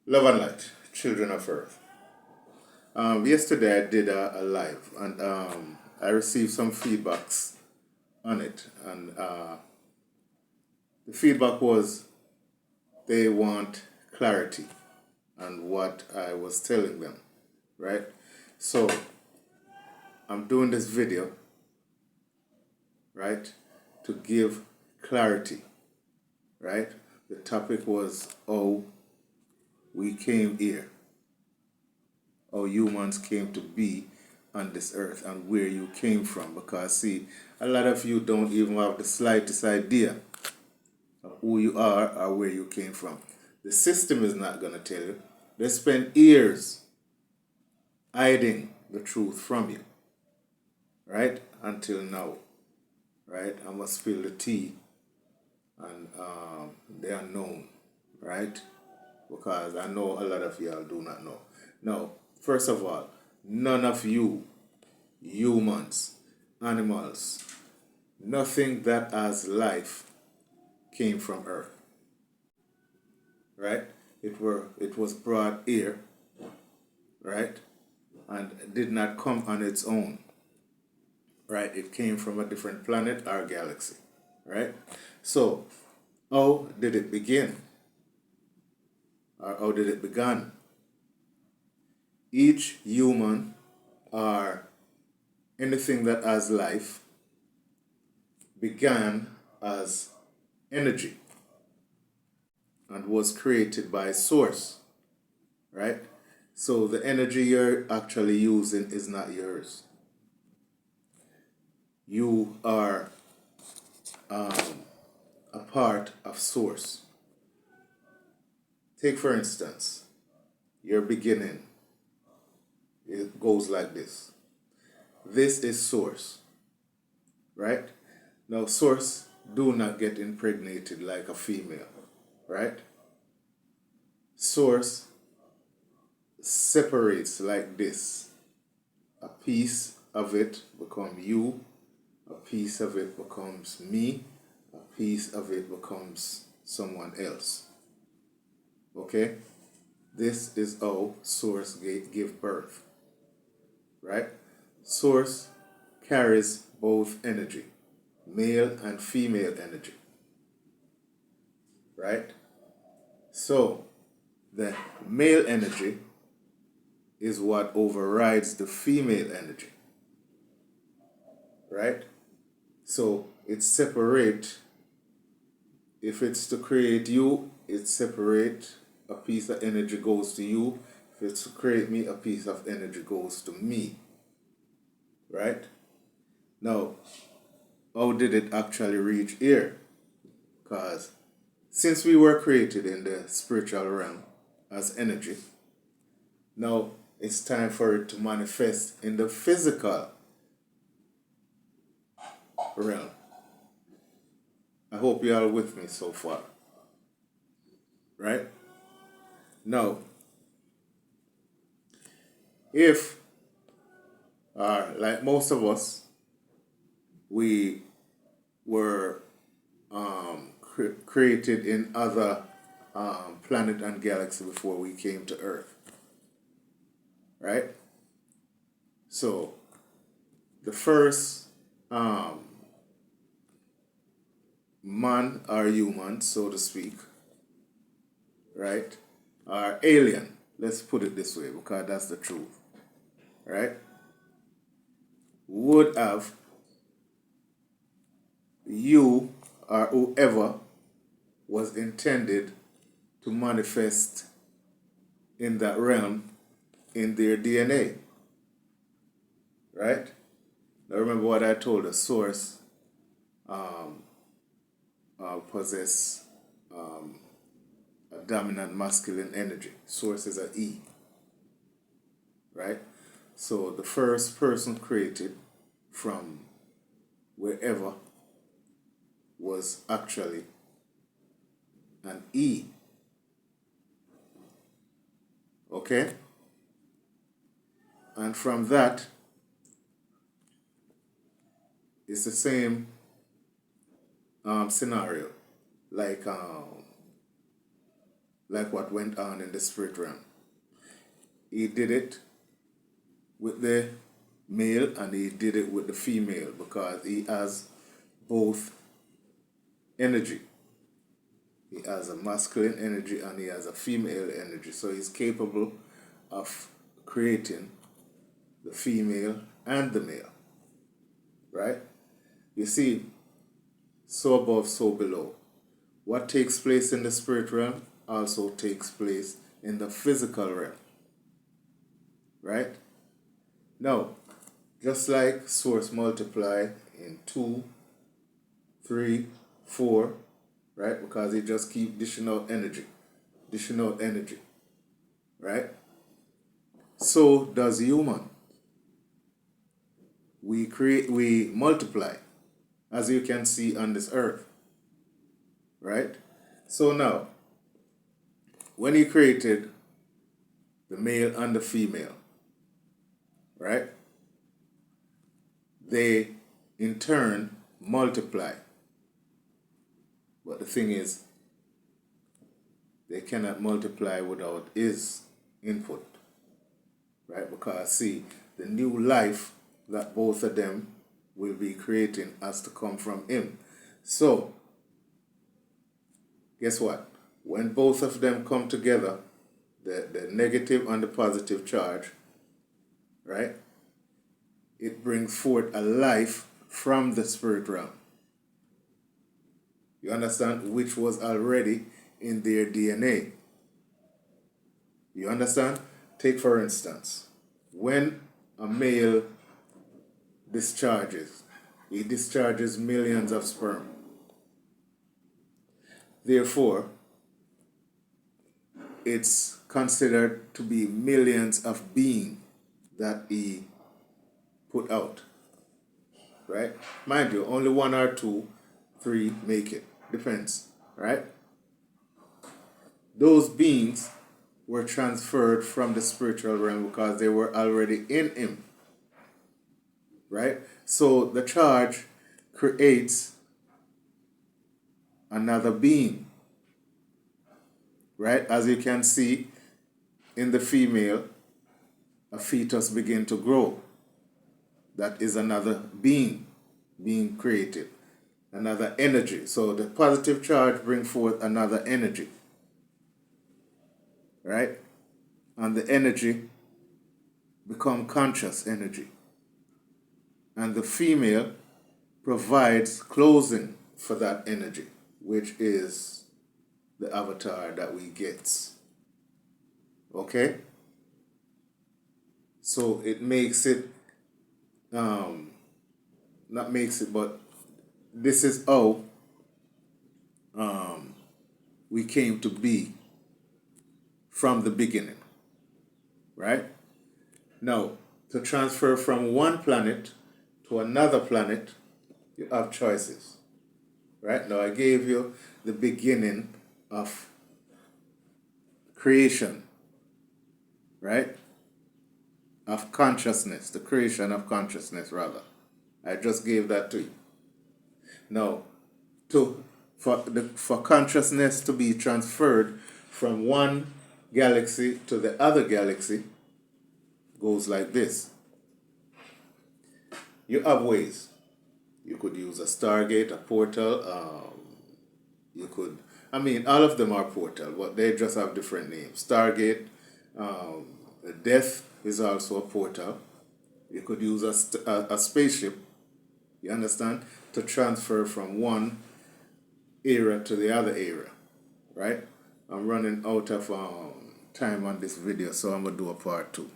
Love and light, children of earth. Yesterday I did a live and I received some feedbacks on it. And the feedback was they want clarity on what I was telling them, right? So I'm doing this video, right, to give clarity, right? The topic was, oh, we came here, how humans came to be on this earth and where you came from. Because, see, a lot of you don't even have the slightest idea of who you are or where you came from. The system is not going to tell you. They spend years hiding the truth from you, right? Until now, right? I must spill the tea and the unknown, right? Because I know a lot of y'all do not know. Now, first of all, none of you humans, animals, nothing that has life came from Earth, right? It was brought here, right, and did not come on its own, right? It came from a different planet or galaxy, right? So, how did it begin, or how did it begin? Each human or anything that has life began as energy and was created by source, right? So the energy you're actually using is not yours. You are a part of source. Take for instance, your beginning. It goes like this. This is source, right? Now source do not get impregnated like a female, right? Source separates like this. A piece of it becomes you, a piece of it becomes me, a piece of it becomes someone else. Okay? This is how source give birth, right? Source carries both energy, male and female energy, right? So the male energy is what overrides the female energy, right? So it's separate. If it's to create you, it's separate. A piece of energy goes to you. If it's to create me, a piece of energy goes to me, right? Now, how did it actually reach here? Because since we were created in the spiritual realm as energy, now it's time for it to manifest in the physical realm. I hope you are with me so far, right? Now, if, like most of us, we were created in other planet and galaxy before we came to Earth, right? So the first man or human, so to speak, right, or alien. Let's put it this way because that's the truth, right? Would have you or whoever was intended to manifest in that realm in their DNA, right? Now remember what I told the source possess a dominant masculine energy. Source is a E, right? So the first person created from wherever was actually an E, okay? And from that, it's the same scenario. Like like what went on in the spirit realm. He did it with the male and he did it with the female because he has both energy. He has a masculine energy and he has a female energy. So he's capable of creating the female and the male. Right? You see, so above, so below. What takes place in the spirit realm also takes place in the physical realm. Right? Now, just like source multiply in 2, 3, 4, right? Because it just keep dishing out energy, right? So does human. We multiply, as you can see on this earth, right? So now, when he created the male and the female, right? They in turn multiply. But the thing is, they cannot multiply without his input, right? Because see, the new life that both of them will be creating has to come from him. So, guess what? When both of them come together, the negative and the positive charge, right? It brings forth a life from the spirit realm. You understand? Which was already in their DNA. You understand? Take for instance, when a male discharges, he discharges millions of sperm. Therefore, it's considered to be millions of being that he put out. Right? Mind you, only 1 or 2, 3 make it. Depends. Right? Those beings were transferred from the spiritual realm because they were already in him. Right? So the charge creates another being. Right? As you can see in the female, a fetus begin to grow. That is another being being created. Another energy. So the positive charge brings forth another energy. Right? And the energy become conscious energy. And the female provides closing for that energy, which is the avatar that we get. Okay? So it makes it, not makes it, but this is how we came to be from the beginning. Right? Now, to transfer from one planet to another planet, you have choices. Right? Now, I gave you the beginning of creation. Right? Of consciousness, the creation of consciousness, rather. I just gave that to you. Now, for consciousness to be transferred from one galaxy to the other galaxy, goes like this. You have ways. You could use a Stargate, a portal. You could, all of them are portal, but they just have different names. Stargate, death is also a portal. You could use a spaceship, you understand, to transfer from one era to the other era, right? I'm running out of time on this video, so I'm going to do a part 2.